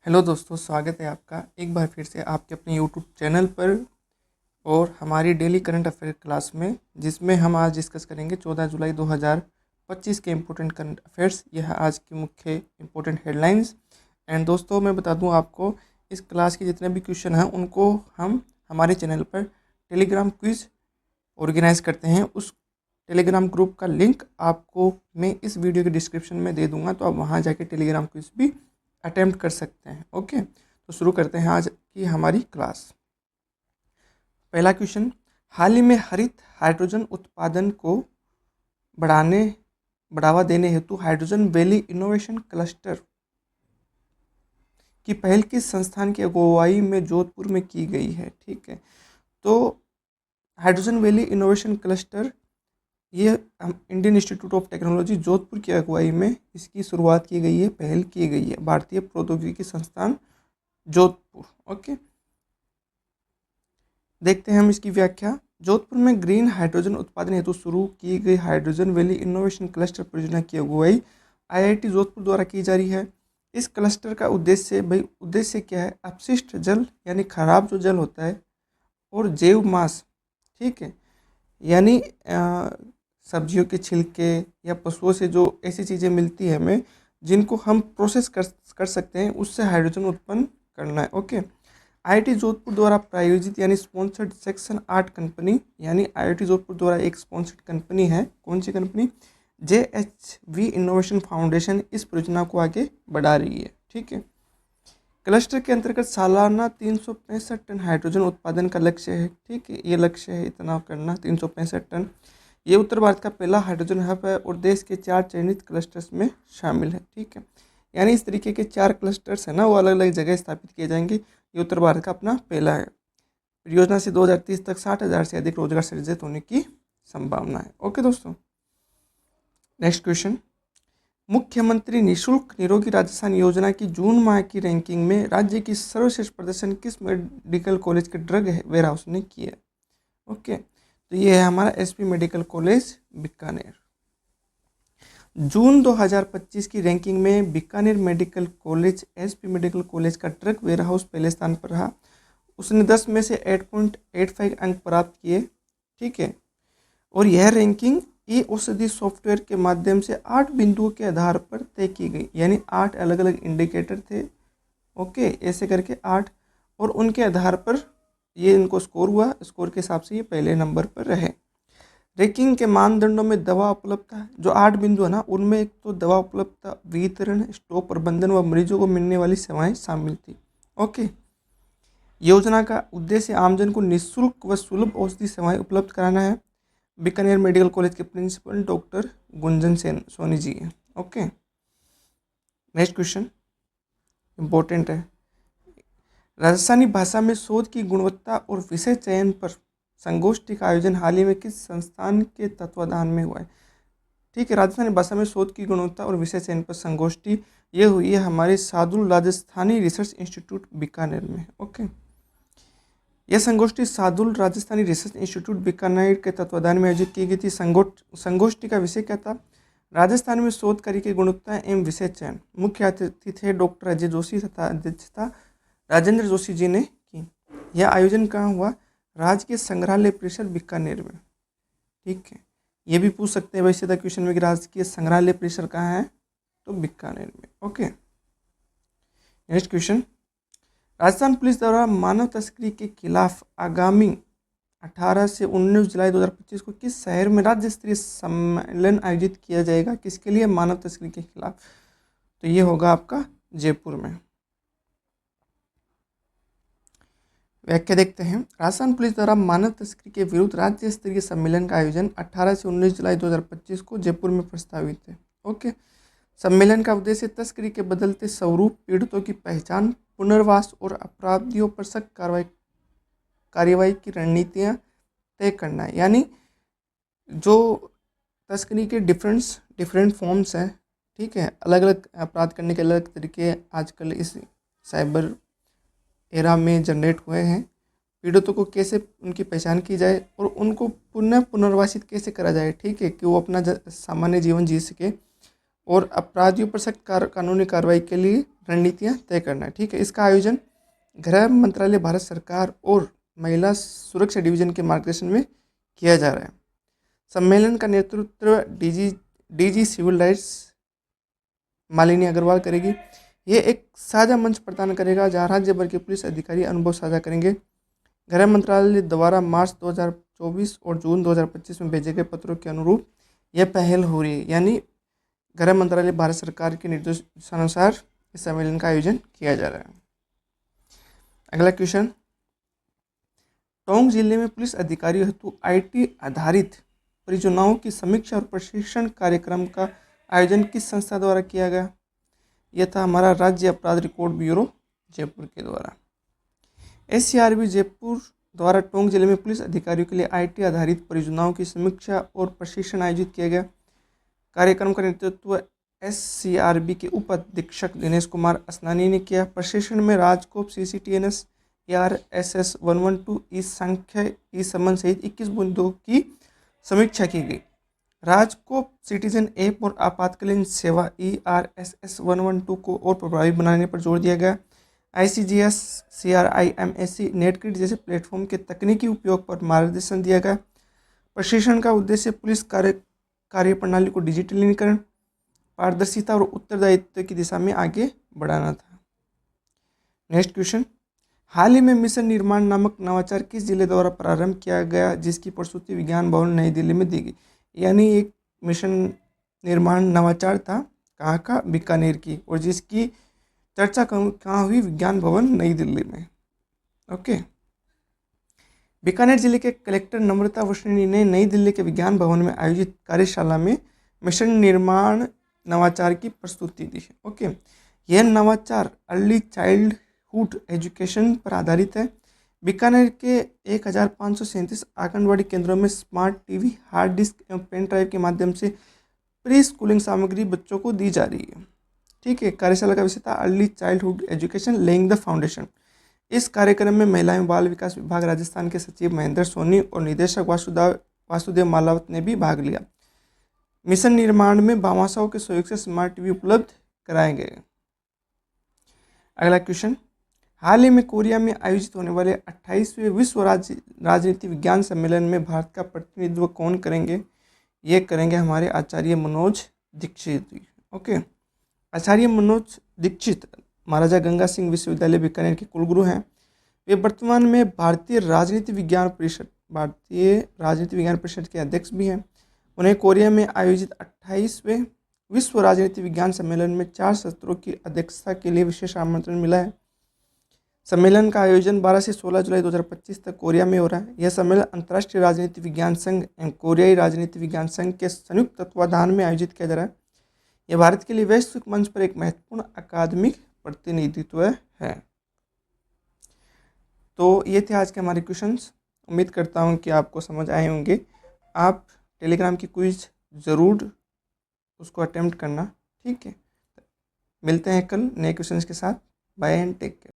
Hello दोस्तों, स्वागत है आपका एक बार फिर से आपके अपने यूट्यूब चैनल पर और हमारी डेली करंट अफेयर क्लास में, जिसमें हम आज डिस्कस करेंगे 14 जुलाई 2025 के इम्पोर्टेंट करंट अफेयर्स। यह आज की मुख्य इम्पोर्टेंट हेडलाइंस। एंड दोस्तों, मैं बता दूं आपको, इस क्लास के जितने भी क्वेश्चन हैं उनको हम हमारे चैनल पर टेलीग्राम क्विज ऑर्गेनाइज करते हैं। उस टेलीग्राम ग्रुप का लिंक आपको मैं इस वीडियो के डिस्क्रिप्शन में दे दूंगा, तो आप वहाँ जाके टेलीग्राम क्विज भी अटेम्प्ट कर सकते हैं। ओके, तो शुरू करते हैं आज की हमारी क्लास। पहला क्वेश्चन, हाल ही में हरित हाइड्रोजन उत्पादन को बढ़ावा देने हेतु हाइड्रोजन वैली इनोवेशन क्लस्टर की पहल किस संस्थान की अगुवाई में जोधपुर में की गई है? ठीक है, तो हाइड्रोजन वैली इनोवेशन क्लस्टर ये Indian institute of technology Jodhpur की अगुवाई में इसकी शुरुआत की गई है, पहल की गई है। भारतीय प्रौद्योगिकी संस्थान जोधपुर। ओके, देखते हैं हम इसकी व्याख्या। जोधपुर में ग्रीन हाइड्रोजन उत्पादन हेतु शुरू की गई हाइड्रोजन वैली इनोवेशन क्लस्टर परियोजना की अगुवाई आईआईटी जोधपुर द्वारा की जा रही है। इस क्लस्टर का उद्देश्य क्या है? अपशिष्ट जल यानी खराब जो जल होता है और जैव मास, ठीक है, यानी सब्जियों के छिलके या पशुओं से जो ऐसी चीज़ें मिलती है हमें, जिनको हम प्रोसेस कर सकते हैं, उससे हाइड्रोजन उत्पन्न करना है। ओके, आईआईटी जोधपुर द्वारा प्रायोजित यानी स्पॉन्सर्ड सेक्शन 8 कंपनी, यानी आईआईटी जोधपुर द्वारा एक स्पॉन्सर्ड कंपनी है। कौन सी कंपनी? JHV इनोवेशन फाउंडेशन इस परियोजना को आगे बढ़ा रही है। ठीक है, क्लस्टर के अंतर्गत सालाना 365 टन हाइड्रोजन उत्पादन का लक्ष्य है। ठीक है, ये लक्ष्य है इतना करना, 365 टन। ये उत्तर भारत का पहला हाइड्रोजन हब है और देश के 4 चयनित क्लस्टर्स में शामिल है। ठीक है, यानी इस तरीके के 4 क्लस्टर्स हैं ना, वो अलग अलग जगह स्थापित किए जाएंगे। ये उत्तर भारत का अपना पहला है। परियोजना से 2030 तक 60,000 से अधिक रोजगार सृजित होने की संभावना है। ओके दोस्तों, नेक्स्ट क्वेश्चन, मुख्यमंत्री निशुल्क निरोगी राजस्थान योजना की जून माह की रैंकिंग में राज्य की सर्वश्रेष्ठ प्रदर्शन किस मेडिकल कॉलेज के ड्रग वेयर हाउस ने किया? ओके, तो ये है हमारा एसपी मेडिकल कॉलेज बीकानेर। जून 2025 की रैंकिंग में Bikaner medical college SP medical college का ड्रग वेयर हाउस पहले स्थान पर रहा। उसने 10 में से 8.85 अंक प्राप्त किए। ठीक है, और यह रैंकिंग ई औषधि सॉफ्टवेयर के माध्यम से 8 बिंदुओं के आधार पर तय की गई, यानी 8 अलग अलग इंडिकेटर थे। ओके, ऐसे करके 8, और उनके आधार पर ये इनको स्कोर हुआ। स्कोर के हिसाब से ये पहले नंबर पर रहे। रैंकिंग के मानदंडों में दवा उपलब्धता, जो 8 बिंदु है ना, उनमें एक तो दवा उपलब्धता, वितरण, स्टॉक प्रबंधन व मरीजों को मिलने वाली सेवाएं शामिल थी। ओके, योजना का उद्देश्य आमजन को निःशुल्क व सुलभ औषधि सेवाएं उपलब्ध कराना है। बीकानेर मेडिकल कॉलेज के प्रिंसिपल डॉक्टर गुंजन सोनी जी हैं। ओके, नेक्स्ट क्वेश्चन इंपॉर्टेंट है। राजस्थानी भाषा में शोध की गुणवत्ता और विषय चयन पर संगोष्ठी का आयोजन हाल ही में किस संस्थान के तत्वाधान में हुआ है? ठीक है, राजस्थानी भाषा में शोध की गुणवत्ता और विषय चयन पर संगोष्ठी ये हुई है हमारे सादुल राजस्थानी रिसर्च इंस्टीट्यूट बीकानेर में। ओके, यह संगोष्ठी सादुल राजस्थानी रिसर्च इंस्टीट्यूट बीकानेर के तत्वाधान में आयोजित की गई थी। संगोष्ठी का विषय क्या था? राजस्थान में शोध कार्य की गुणवत्ता एवं विषय चयन। मुख्य अतिथि थे डॉक्टर अजय जोशी तथा अध्यक्षता राजेंद्र जोशी जी ने की। यह आयोजन कहाँ हुआ? राजकीय संग्रहालय परिसर बीकानेर में। ठीक है, ये भी पूछ सकते हैं वैसे द क्वेश्चन में कि राजकीय संग्रहालय परिसर कहाँ है, तो बीकानेर में। Okay, next question, Rajasthan police द्वारा मानव तस्करी के खिलाफ आगामी 18 से 19 जुलाई 2025 को किस शहर में राज्य स्तरीय सम्मेलन आयोजित किया जाएगा? किसके लिए? मानव तस्करी के खिलाफ। तो ये होगा आपका जयपुर में। व्याख्या देखते हैं। राजस्थान पुलिस द्वारा मानव तस्करी के विरुद्ध राज्य स्तरीय सम्मेलन का आयोजन 18 से 19 जुलाई 2025 को जयपुर में प्रस्तावित है। ओके, सम्मेलन का उद्देश्य तस्करी के बदलते स्वरूप, पीड़ितों की पहचान, पुनर्वास और अपराधियों पर सख्त कार्यवाही की रणनीतियाँ तय करना है। यानी जो तस्करी के डिफरेंट फॉर्म्स हैं, ठीक है, अलग अलग अपराध करने के अलग तरीके आजकल इस साइबर एरा में जनरेट हुए हैं। पीड़ितों को कैसे उनकी पहचान की जाए और उनको पुनर्वासित कैसे करा जाए, ठीक है, कि वो अपना सामान्य जीवन जी सके, और अपराधियों पर सख्त कानूनी कार्रवाई के लिए रणनीतियाँ तय करना है। ठीक है, इसका आयोजन गृह मंत्रालय, भारत सरकार और महिला सुरक्षा डिवीजन के मार्गदर्शन में किया जा रहा है। सम्मेलन का नेतृत्व DG civil rights Malini Agarwal करेगी। ये एक साझा मंच प्रदान करेगा जहां राज्य भर के पुलिस अधिकारी अनुभव साझा करेंगे। गृह मंत्रालय द्वारा मार्च 2024 और जून 2025 में भेजे गए पत्रों के अनुरूप यह पहल हो रही है, यानी गृह मंत्रालय भारत सरकार के निर्देशानुसार इस सम्मेलन का आयोजन किया जा रहा है। अगला क्वेश्चन, टोंक जिले में पुलिस अधिकारियों हेतु IT आधारित परियोजनाओं की समीक्षा और प्रशिक्षण कार्यक्रम का आयोजन किस संस्था द्वारा किया गया? यह था हमारा राज्य अपराध रिकॉर्ड ब्यूरो जयपुर के द्वारा। SCRB जयपुर द्वारा टोंक जिले में पुलिस अधिकारियों के लिए IT आधारित परियोजनाओं की समीक्षा और प्रशिक्षण आयोजित किया गया। कार्यक्रम का नेतृत्व SCRB के उप अधीक्षक दिनेश कुमार असनानी ने किया। प्रशिक्षण में राजकोप, CCTNS, ARSS 112, ई संख्या, ई समन सहित 21 मुद्दों की समीक्षा की गई। राजकोप सिटीजन ऐप और आपातकालीन सेवा ERSS 112 को और प्रभावी बनाने पर जोर दिया गया। ICGS, CRIMAC, नेटकिट जैसे प्लेटफॉर्म के तकनीकी उपयोग पर मार्गदर्शन दिया गया। प्रशिक्षण का उद्देश्य पुलिस कार्यप्रणाली को डिजिटलीकरण, पारदर्शिता और उत्तरदायित्व की दिशा में आगे बढ़ाना था। नेक्स्ट क्वेश्चन, हाल ही में मिशन निर्माण नामक नवाचार किस जिले द्वारा प्रारंभ किया गया जिसकी प्रस्तुति विज्ञान भवन नई दिल्ली में दी गई? यानी एक मिशन निर्माण नवाचार था, कहाँ का? बीकानेर की, और जिसकी चर्चा कहाँ हुई? विज्ञान भवन नई दिल्ली में। ओके, बीकानेर जिले के कलेक्टर नम्रता वैष्णवी ने नई दिल्ली के विज्ञान भवन में आयोजित कार्यशाला में मिशन निर्माण नवाचार की प्रस्तुति दी है। ओके, यह नवाचार अर्ली चाइल्डहुड एजुकेशन पर आधारित है। बीकानेर के 1537 आंगनबाड़ी केंद्रों में स्मार्ट टीवी, हार्ड डिस्क एवं पेन ड्राइव के माध्यम से प्री स्कूलिंग सामग्री बच्चों को दी जा रही है। ठीक है, कार्यशाला का विषय था early childhood education laying the foundation. इस कार्यक्रम में महिला एवं बाल विकास विभाग राजस्थान के सचिव महेंद्र सोनी और निदेशक वासुदेव मालावत ने भी भाग लिया। मिशन निर्माण में भामाशाहों के सहयोग से स्मार्ट टीवी उपलब्ध कराए गए। अगला क्वेश्चन, हाल ही में कोरिया में आयोजित होने वाले 28वें विश्व राजनीति विज्ञान सम्मेलन में भारत का प्रतिनिधित्व कौन करेंगे? ये करेंगे हमारे आचार्य मनोज दीक्षित। ओके, आचार्य मनोज दीक्षित महाराजा गंगा सिंह विश्वविद्यालय बीकानेर के कुलगुरु हैं। वे वर्तमान में भारतीय राजनीति विज्ञान परिषद के अध्यक्ष भी हैं। उन्हें कोरिया में आयोजित 28वें विश्व राजनीति विज्ञान सम्मेलन में 4 सत्रों की अध्यक्षता के लिए विशेष आमंत्रण मिला है। सम्मेलन का आयोजन 12 से 16 जुलाई 2025 तक कोरिया में हो रहा है। यह सम्मेलन अंतर्राष्ट्रीय राजनीति विज्ञान संघ एवं कोरियाई राजनीति विज्ञान संघ के संयुक्त तत्वाधान में आयोजित किया जा रहा है। यह भारत के लिए वैश्विक मंच पर एक महत्वपूर्ण अकादमिक प्रतिनिधित्व है। तो ये थे आज के हमारे क्वेश्चंस। उम्मीद करता हूँ कि आपको समझ आए होंगे। आप टेलीग्राम की क्विज ज़रूर उसको अटेम्प्ट करना। ठीक है, मिलते हैं कल नए क्वेश्चंस के साथ। Bye and take care.